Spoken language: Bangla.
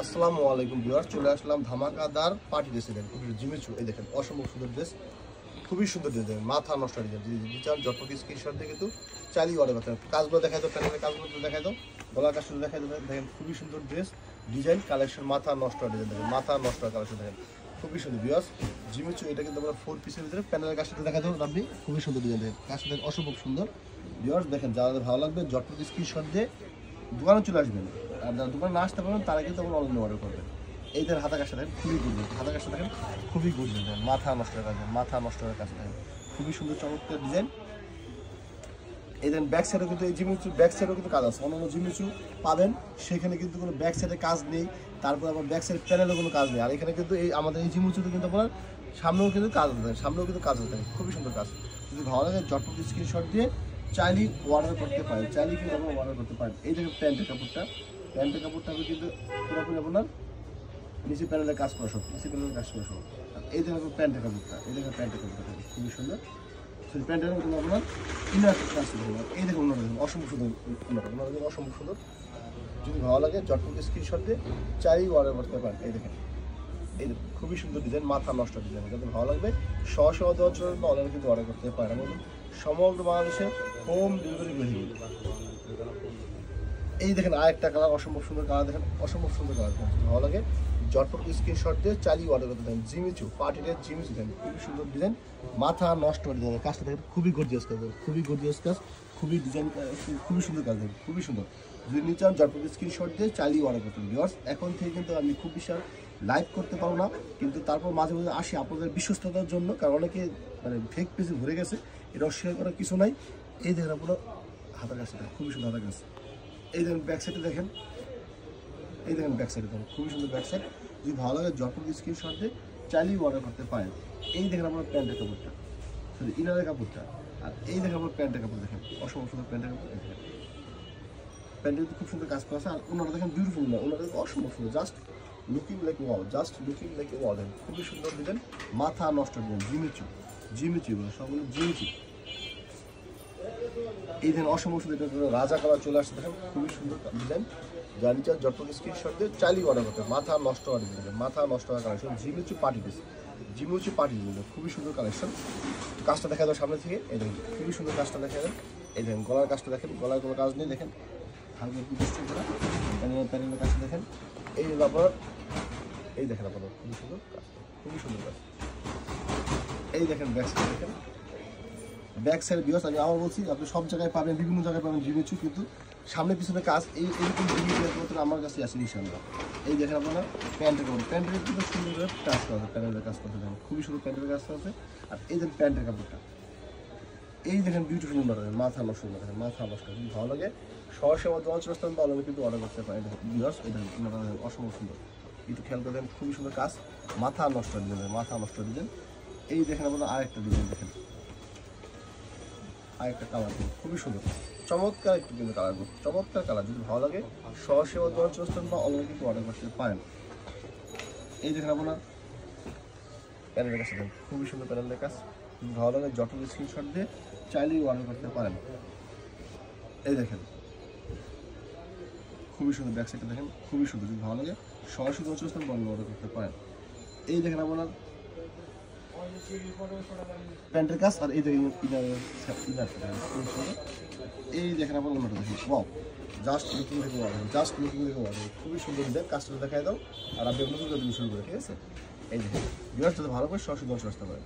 আসসালামু আলাইকুম ভিউয়ার্স, চলে আসলাম ধামাকাদার পার্টি ড্রেসে। দেখেন জিমিচু, এই দেখেন অসম্ভব সুন্দর ড্রেস, খুবই সুন্দর ডিজাইন, মাথা নষ্ট ডিজাইন। যদি চান জটপটি স্ক্রিনশট দিয়ে কিন্তু চালিয়ে অর্ডার করতে হবে। কাজগুলো দেখাই দাও, প্যানেলের কাজগুলো দেখাই দাও, গলার কাজগুলো দেখাই দাও। দেখেন খুবই সুন্দর ড্রেস, ডিজাইন, কালেকশন, মাথা নষ্ট ডিজাইন। দেখেন মাথা নষ্ট কালেকশন, দেখেন খুবই সুন্দর ভিউয়ার্স জিমিচু। এটা কিন্তু আমরা 4 পিসের ভিতরে প্যানেলের কাজটা দেখা দাও আপনি, খুবই সুন্দর ডিজাইন। দেখেন কাজটা দেখেন অসম্ভব সুন্দর ভিউয়ার্স। দেখেন যাদের ভালো লাগবে জটপটি স্ক্রিনশট দিয়ে দোকানে চলে আসবেন, আর যারা দোকানে না আসতে পারবেন তারা কিন্তু আমরা অনলাইনে অর্ডার করবেন। এই দেখেন হাতা কাজটা দেখেন খুবই গুড, হাতা কাজটা দেখেন খুবই গুড ডিজাইন, মাথা নষ্ট কাজ, মাথা নষ্ট কাজ দেখেন খুবই সুন্দর চমৎকার ডিজাইন। এই দেখেন ব্যাক সাইডেও কিন্তু এই জিমিচু ব্যাক সাইডেও কিন্তু কাজ আছে। অন্যান্য জিমিচু পাবেন সেখানে কিন্তু কোনো ব্যাক সাইডে কাজ নেই, তারপর আবার ব্যাক সাইড প্যানেলেও কোনো কাজ নেই। আর এখানে কিন্তু এই আমাদের এই জিমিচুতে কিন্তু আপনার সামনেও কিন্তু কাজ আছে, সামনেও কিন্তু কাজ আছে, খুবই সুন্দর কাজ। যদি ভালো লাগে জটপটি স্ক্রিনশট দিয়ে চাইলেই অর্ডার করতে পারেন, চাইলেই কিন্তু আপনারা অর্ডার করতে পারেন। এই দেখেন প্যান্টের কাপড়টা আমি কিন্তু পুরোপুরি আপনার নিচে প্যানেলের কাজ করা সব, নিচে প্যানেলের কাজ করা সব। এই দেখেন প্যান্টের কাপড়টা, এই দেখেন প্যান্টের কাপড়টা খুবই সুন্দর। সেই প্যান্টের কিন্তু আপনার ইনার কাজ করতে, এই দেখুন ওনারা দেখুন অসম্ভব সুন্দর, ওনারা দেখুন অসম্ভব সুন্দর। যদি ভালো লাগে জটপটি স্ক্রিনশট দিয়ে চাইলেই অর্ডার করতে পারেন। এই দেখেন এই খুবই সুন্দর ডিজাইন, মাথা নষ্ট ডিজাইন। যাদের ভালো লাগবে সহ দেওয়ার জন্য অনলাইনে কিন্তু অর্ডার করতে পারেন। এবং সমগ্র বাংলাদেশে হোম ডেলিভারি করে দিবেন। এই দেখেন আরেকটা কালার, অসম্ভব সুন্দর কালার, দেখেন অসম্ভব সুন্দর কালার। ভালো লাগে জটপটি স্ক্রিনশট দিয়ে চালিয়ে অর্ডার করতে দেন। জিমিচু পার্টিদের জিমিচু দেন, খুবই সুন্দর ডিজাইন, মাথা নষ্ট ডিজাইন। কাজটা দেখেন খুবই গর্জিয়াস কাজ, খুবই গর্জিয়াস কাজ, খুবই ডিজাইন, খুবই সুন্দর কাজ, দেখেন খুবই সুন্দর। যদি নিতে চান জটপটি স্ক্রিনশট দিয়ে চালিয়ে অর্ডার করতে হবে। ভিউয়ার্স এখন থেকে কিন্তু আমি খুব বিশাল লাইভ করতে পারবো না, কিন্তু তারপর মাঝে মাঝে আসি আপনাদের বিশ্বস্ততার জন্য, কারণ অনেকে মানে ফেক পেজে ভরে গেছে, এটা অস্বীকার করার কিছু নাই। এই দেখেন আপনার হাতের কাজটা খুবই সুন্দর, হাতের কাজ। এই দেখেন ব্যাক সাইডে দেখেন, এই দেখেন ব্যাক সাইডে দেখেন খুবই সুন্দর ব্যাক সাইড। যদি ভালো লাগে জটপটি স্ক্রিনশট দিয়ে চাইলেই অর্ডার করতে পারেন। এই দেখেন আপনার প্যান্টের কাপড়টা, সরি ইনারের কাপড়টা, আর এই দেখেন আপনার প্যান্টের কাপড়, দেখেন অসম্ভব সুন্দর প্যান্টের কাপড়। দেখেন প্যান্টের কিন্তু খুব সুন্দর কাজ করা আছে। আর ওনারা দেখেন বিউটিফুল না, ওনারা অসম্ভব সুন্দর, just looking like wow, just looking like wow. দেখেন খুবই সুন্দর ডিজাইন, মাথা নষ্ট ডিজাইন, জিমিচু জিমিচু সবগুলো জিমিচু। এই দেখেন অসম্ভব সুন্দর রাজা কালার চলে আসছে, দেখেন খুবই সুন্দর ডিজাইন। জানি চার জটপটি স্ক্রিনশট দিয়ে চালিয়ে অর্ডার করতে, মাথা নষ্ট হওয়ার ডিজাইন, মাথা নষ্ট হওয়ার collection, Jimmy Choo party dress, Jimmy Choo party design, খুবই সুন্দর কালেকশন। কাজটা দেখা যায় সামনে থেকে, এই দেখেন খুবই সুন্দর কাজটা দেখা যায়। এই দেখেন গলার কাজটা দেখেন, গলার কোনো কাজ নেই, দেখেন হালকা একটু ডিস্টেন্স করা, প্যানেলের কাজটা দেখেন। এই আপনার এই দেখেন আপনার খুবই সুন্দর কাজ, খুবই সুন্দর কাজ। এই দেখেন ব্যাক সাইড, দেখেন ব্যাক সাইড ভিউয়ার্স আমি আবার বলছি, আপনি সব জায়গায় পাবেন, বিভিন্ন জায়গায় পাবেন জিমিচু, কিন্তু সামনে পিছনে কাজ এই এরকম জিনিসপত্র আমার কাছে আসে ইনশাআল্লাহ। এই দেখেন আপনারা প্যান্টের কাপড়, প্যান্টের কিন্তু সুন্দর কাজ করা আছে, প্যান্টের কাজ করতে দেখেন খুবই সুন্দর প্যান্টের কাজ আছে। আর এই দেখেন প্যান্টের কাপড়টা, এই দেখেন বিউটিফুল মাথা নষ্ট, দেখেন মাথা নষ্ট। যদি ভালো লাগে সরাসরি আমার দোকান চলে আসতে পারেন, তাহলে কিন্তু অর্ডার করতে পারেন। দেখেন ভিউয়ার্স এই দেখেন অসম্ভব সুন্দর, একটু খেয়াল করে দেন, খুবই সুন্দর কাজ, মাথা নষ্ট ডিজাইন, মাথা নষ্ট ডিজাইন। এই দেখেন আপনারা আরেকটা ডিজাইন, দেখেন আরেকটা কালার খুবই সুন্দর, চমৎকার একটু কিন্তু কালার, চমৎকার কালার। যদি ভালো লাগে সরাসরি দোকান চলে আসতে বা অনলাইনে কিন্তু অর্ডার করতে পারেন। এই দেখেন আপনার প্যানেলের কাছে দেখেন খুবই সুন্দর প্যানেলের কাজ। যদি ভালো লাগে জটপটি স্ক্রিনশট দিয়ে চাইলেই অর্ডার করতে পারেন। এই দেখেন খুবই সুন্দর ব্যাক সাইডটা, দেখেন খুবই সুন্দর। যদি ভালো লাগে সরাসরি দোকান চলে আসতে অনলাইনে অর্ডার করতে পারেন। এই দেখেন আপনার প্যান্টের কাজ, আর এই দেখেন এই দেখেন আপনার অন্যটা দেখেন ওয়াও, জাস্ট লুকিং দেখে ওয়াও, জাস্ট লুকিং দেখে ওয়াও, খুবই সুন্দর ডিজাইন। কাজটা দেখাই দাও আর আপনি অন্য শুরু করে, ঠিক আছে। এই দেখেন ভিউয়ার্স যদি ভালো করে সরাসরি দর্শক আসতে পারেন।